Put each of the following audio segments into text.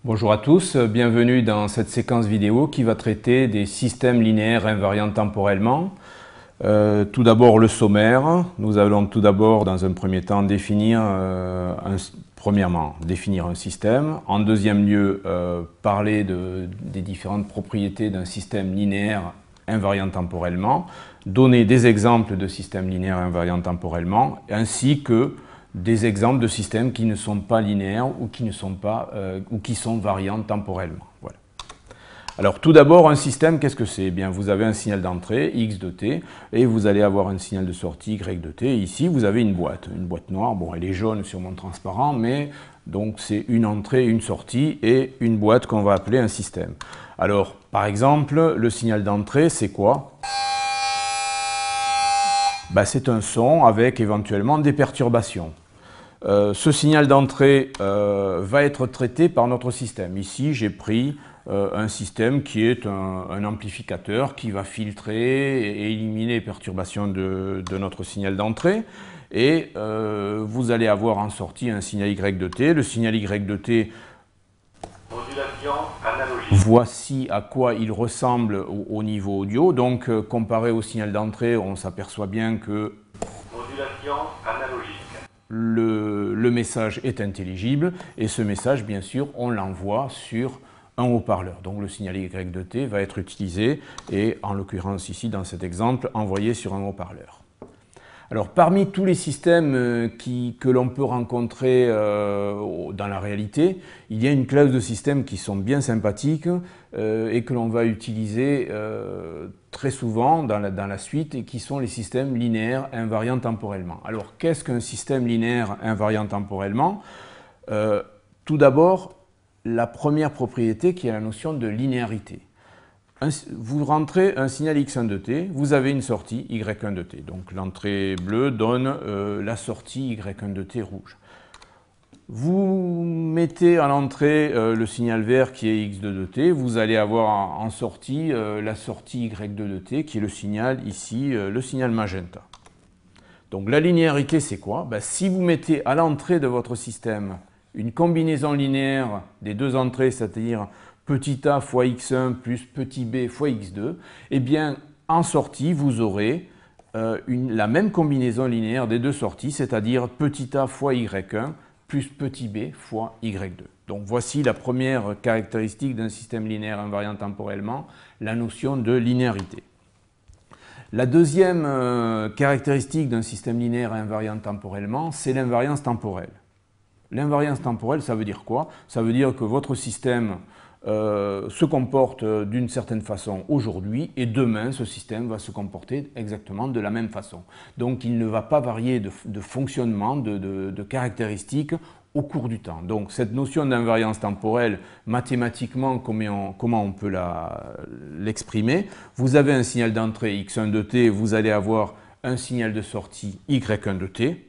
Bonjour à tous, bienvenue dans cette séquence vidéo qui va traiter des systèmes linéaires invariants temporellement. Tout d'abord le sommaire. Nous allons tout d'abord dans un premier temps définir définir un système. En deuxième lieu, parler des différentes propriétés d'un système linéaire invariant temporellement, donner des exemples de systèmes linéaires invariants temporellement, ainsi que des exemples de systèmes qui ne sont pas linéaires ou qui sont variants temporellement. Voilà. Alors tout d'abord, un système, qu'est-ce que c'est? Eh bien, vous avez un signal d'entrée, x de t, et vous allez avoir un signal de sortie, y de t. Et ici, vous avez une boîte noire. Bon, elle est jaune sur mon transparent, mais donc c'est une entrée, une sortie, et une boîte qu'on va appeler un système. Alors, par exemple, le signal d'entrée, c'est quoi? C'est un son avec éventuellement des perturbations. Ce signal d'entrée va être traité par notre système. Ici, j'ai pris un système qui est un amplificateur qui va filtrer et éliminer les perturbations de notre signal d'entrée. Et vous allez avoir en sortie un signal Y de t. Le signal Y de t, modulation analogique. Voici à quoi il ressemble au niveau audio. Donc, comparé au signal d'entrée, on s'aperçoit bien que modulation analogique. Le message est intelligible et ce message, bien sûr, on l'envoie sur un haut-parleur. Donc le signal Y de t va être utilisé et, en l'occurrence ici, dans cet exemple, envoyé sur un haut-parleur. Alors, parmi tous les systèmes que l'on peut rencontrer dans la réalité, il y a une classe de systèmes qui sont bien sympathiques et que l'on va utiliser très souvent dans la suite et qui sont les systèmes linéaires invariants temporellement. Alors, qu'est-ce qu'un système linéaire invariant temporellement? Tout d'abord, la première propriété qui est la notion de linéarité. Vous rentrez un signal x1 de t, vous avez une sortie y1 de t. Donc l'entrée bleue donne la sortie y1 de t rouge. Vous mettez à l'entrée le signal vert qui est x2 de t, vous allez avoir en sortie la sortie y2 de t qui est le signal ici, le signal magenta. Donc la linéarité c'est quoi? Si vous mettez à l'entrée de votre système une combinaison linéaire des deux entrées, c'est-à-dire petit a fois x1 plus petit b fois x2, eh bien, en sortie, vous aurez la même combinaison linéaire des deux sorties, c'est-à-dire petit a fois y1 plus petit b fois y2. Donc, voici la première caractéristique d'un système linéaire invariant temporellement, la notion de linéarité. La deuxième caractéristique d'un système linéaire invariant temporellement, c'est l'invariance temporelle. L'invariance temporelle, ça veut dire quoi? Ça veut dire que votre système se comporte d'une certaine façon aujourd'hui et demain ce système va se comporter exactement de la même façon. Donc il ne va pas varier de fonctionnement, de caractéristiques au cours du temps. Donc cette notion d'invariance temporelle, mathématiquement, comment on peut l'exprimer? Vous avez un signal d'entrée x1 de t, vous allez avoir un signal de sortie y1 de t.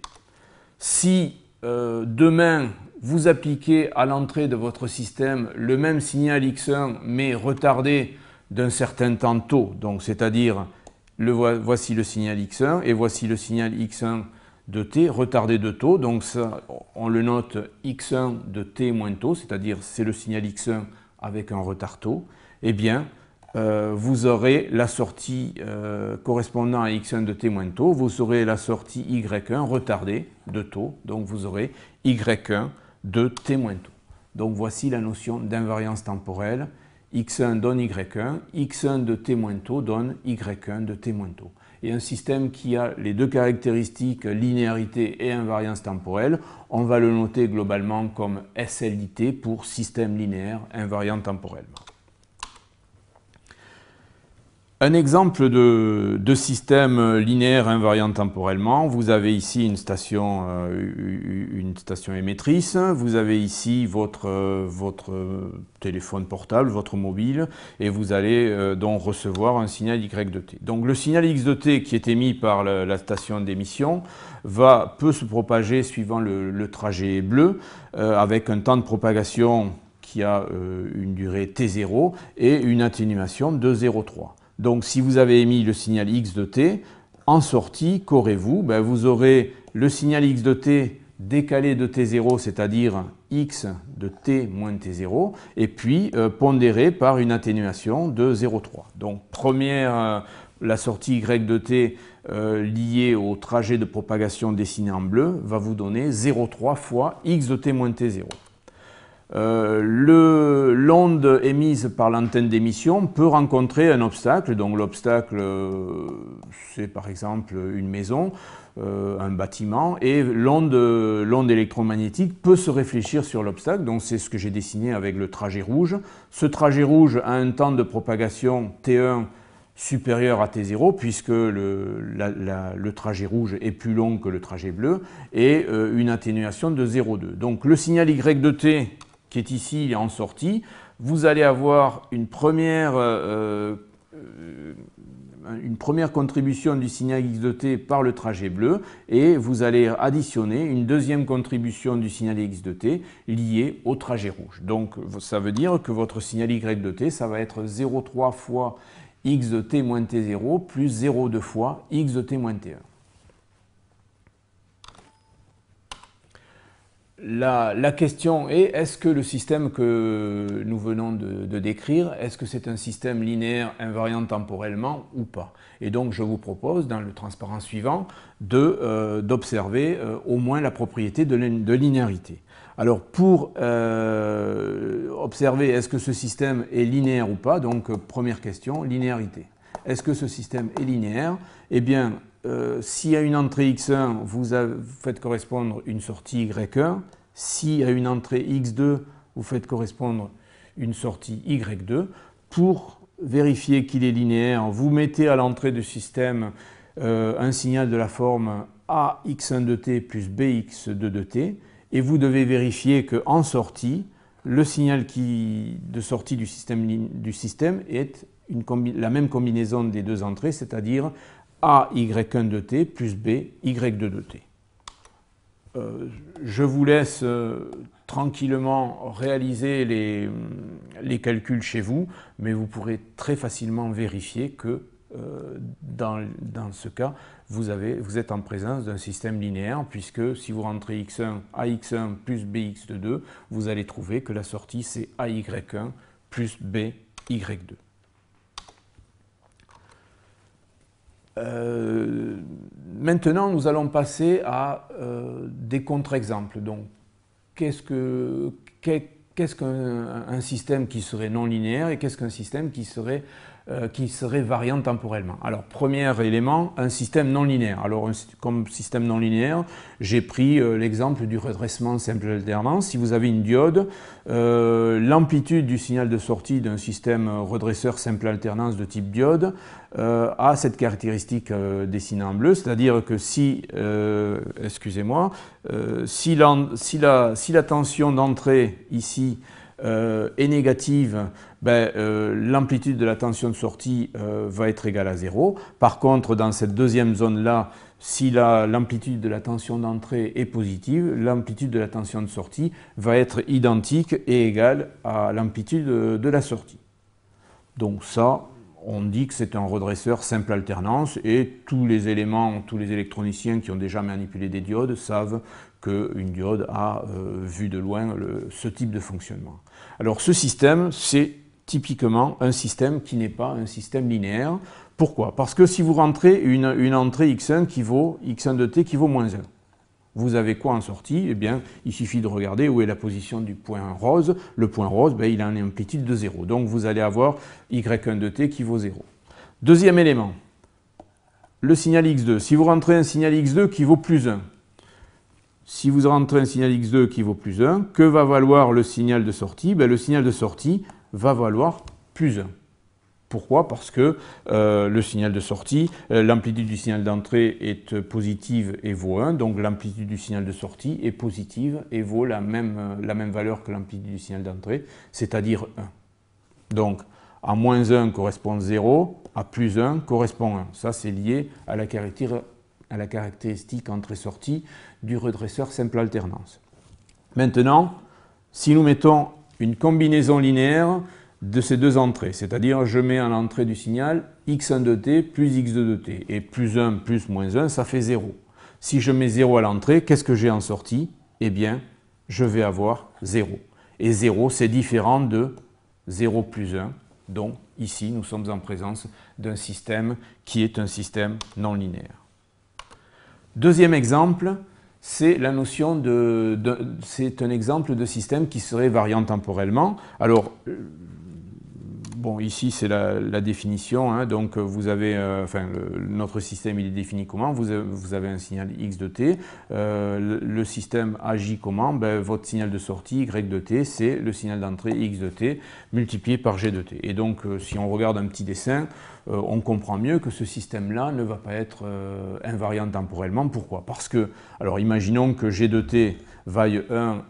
Si demain, vous appliquez à l'entrée de votre système le même signal x1 mais retardé d'un certain temps taux, donc c'est-à-dire voici le signal x1 et voici le signal x1 de t retardé de taux, donc ça, on le note x1 de t moins taux, c'est-à-dire c'est le signal x1 avec un retard taux, eh bien vous aurez la sortie correspondant à x1 de t moins taux, vous aurez la sortie y1 retardée de taux, donc vous aurez y1 de t moins taux. Donc voici la notion d'invariance temporelle. x1 donne y1, x1 de t moins taux donne y1 de t moins taux. Et un système qui a les deux caractéristiques, linéarité et invariance temporelle, on va le noter globalement comme SLIT pour système linéaire invariant temporellement. Un exemple de système linéaire invariant temporellement, vous avez ici une station émettrice, vous avez ici votre téléphone portable, votre mobile, et vous allez donc recevoir un signal Y de t. Donc le signal X de t qui est émis par la station d'émission peut se propager suivant le trajet bleu, avec un temps de propagation qui a une durée t0 et une atténuation de 0,3. Donc, si vous avez émis le signal x de t, en sortie, qu'aurez-vous? Vous aurez le signal x de t décalé de t0, c'est-à-dire x de t moins t0, et puis pondéré par une atténuation de 0,3. Donc la sortie y de t liée au trajet de propagation dessiné en bleu va vous donner 0,3 fois x de t moins t0. L'onde émise par l'antenne d'émission peut rencontrer un obstacle. Donc l'obstacle, c'est par exemple une maison, un bâtiment, et l'onde électromagnétique peut se réfléchir sur l'obstacle. Donc c'est ce que j'ai dessiné avec le trajet rouge. Ce trajet rouge a un temps de propagation T1 supérieur à T0, puisque le trajet rouge est plus long que le trajet bleu, et une atténuation de 0,2. Donc le signal Y de t, qui est ici en sortie, vous allez avoir une première contribution du signal X de t par le trajet bleu, et vous allez additionner une deuxième contribution du signal X de t liée au trajet rouge. Donc ça veut dire que votre signal Y de t, ça va être 0,3 fois x de t moins t0 plus 0,2 fois x de t moins t1. La question est, est-ce que le système que nous venons de décrire, est-ce que c'est un système linéaire invariant temporellement ou pas? Et donc je vous propose, dans le transparent suivant, d'observer au moins la propriété de linéarité. Alors pour observer est-ce que ce système est linéaire ou pas, donc première question, linéarité. Est-ce que ce système est linéaire? Eh bien, s'il y a une entrée x1, vous faites correspondre une sortie y1. S'il y a une entrée x2, vous faites correspondre une sortie y2. Pour vérifier qu'il est linéaire, vous mettez à l'entrée du système un signal de la forme ax1 de t plus bx2 de t, et vous devez vérifier qu'en sortie, le signal de sortie du système est la même combinaison des deux entrées, c'est-à-dire AY1 de t plus B, Y2 de t. Je vous laisse tranquillement réaliser les calculs chez vous, mais vous pourrez très facilement vérifier que dans ce cas, vous êtes en présence d'un système linéaire, puisque si vous rentrez x1, ax1 plus bx de 2, vous allez trouver que la sortie c'est ay1 plus by2. Maintenant, nous allons passer à des contre-exemples. Donc, qu'est-ce qu'un système qui serait non linéaire et qu'est-ce qu'un système qui serait variant temporellement? Alors, premier élément, un système non linéaire. Alors, comme système non linéaire, j'ai pris l'exemple du redressement simple alternance. Si vous avez une diode, l'amplitude du signal de sortie d'un système redresseur simple alternance de type diode a cette caractéristique dessinée en bleu, c'est-à-dire que si la tension d'entrée ici est négative, l'amplitude de la tension de sortie va être égale à 0. Par contre, dans cette deuxième zone-là, si l'amplitude de la tension d'entrée est positive, l'amplitude de la tension de sortie va être identique et égale à l'amplitude de la sortie. Donc ça, on dit que c'est un redresseur simple alternance, et tous les électroniciens qui ont déjà manipulé des diodes savent qu'une diode a vu de loin ce type de fonctionnement. Alors ce système, c'est typiquement un système qui n'est pas un système linéaire. Pourquoi? Parce que si vous rentrez une entrée x1 qui vaut x1 de t qui vaut moins 1, vous avez quoi en sortie? Eh bien, il suffit de regarder où est la position du point rose. Le point rose, il a une amplitude de 0. Donc vous allez avoir y1 de t qui vaut 0. Deuxième élément, le signal x2. Si vous rentrez un signal x2 qui vaut plus 1, si vous rentrez un signal x2 qui vaut plus 1, que va valoir le signal de sortie? Le signal de sortie va valoir plus 1. Pourquoi? Parce que le signal de sortie, l'amplitude du signal d'entrée est positive et vaut 1, donc l'amplitude du signal de sortie est positive et vaut la même valeur que l'amplitude du signal d'entrée, c'est-à-dire 1. Donc, à moins 1 correspond 0, à plus 1 correspond 1. Ça, c'est lié à la caractéristique entrée-sortie du redresseur simple alternance. Maintenant, si nous mettons une combinaison linéaire de ces deux entrées, c'est-à-dire je mets à l'entrée du signal x1 de t plus x2 de t, et plus 1 plus moins 1, ça fait 0. Si je mets 0 à l'entrée, qu'est-ce que j'ai en sortie? Eh bien, je vais avoir 0. Et 0, c'est différent de 0 plus 1. Donc ici, nous sommes en présence d'un système qui est un système non linéaire. Deuxième exemple, c'est la notion c'est un exemple de système qui serait variant temporellement. Alors, bon, ici c'est la définition, hein, donc vous avez, notre système il est défini comment? Vous avez un signal x de t, le système agit comment? Ben, votre signal de sortie y de t, c'est le signal d'entrée x de t multiplié par g de t. Et donc si on regarde un petit dessin, on comprend mieux que ce système-là ne va pas être invariant temporellement. Pourquoi? Parce que, alors imaginons que g de t vaille 1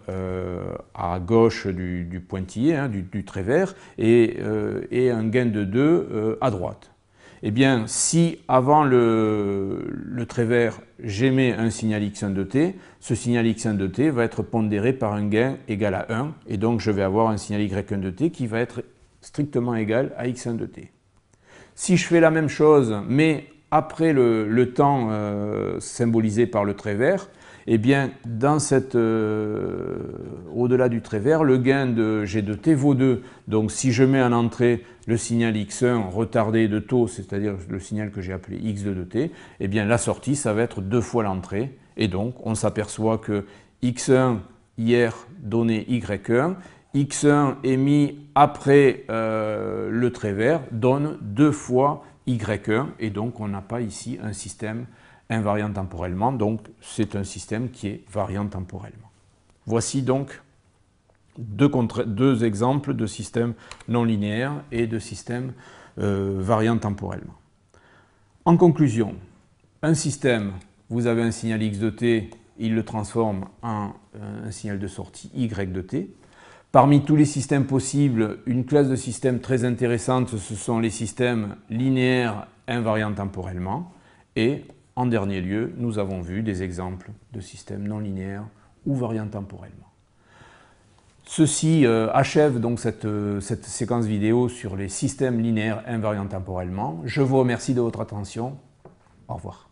à gauche du pointillé, hein, du trait vert, et un gain de 2 à droite. Eh bien, si avant le trait vert, j'émets un signal x1 de t, ce signal x1 de t va être pondéré par un gain égal à 1, et donc je vais avoir un signal y1 de t qui va être strictement égal à x1 de t. Si je fais la même chose, mais après le temps symbolisé par le trait vert, eh bien, au-delà du trait vert, le gain de g de t vaut 2. Donc, si je mets en entrée le signal x1 retardé de taux, c'est-à-dire le signal que j'ai appelé x2 de t, eh bien, la sortie, ça va être 2 fois l'entrée. Et donc, on s'aperçoit que x1 hier donné y1, x1 émis après le trait vert donne 2 fois y1, et donc on n'a pas ici un système invariant temporellement, donc c'est un système qui est variant temporellement. Voici donc deux exemples de systèmes non linéaires et de systèmes variant temporellement. En conclusion, un système, vous avez un signal x de t, il le transforme en un signal de sortie y de t. Parmi tous les systèmes possibles, une classe de systèmes très intéressante, ce sont les systèmes linéaires invariants temporellement. Et en dernier lieu, nous avons vu des exemples de systèmes non linéaires ou variants temporellement. Ceci achève donc cette séquence vidéo sur les systèmes linéaires invariants temporellement. Je vous remercie de votre attention. Au revoir.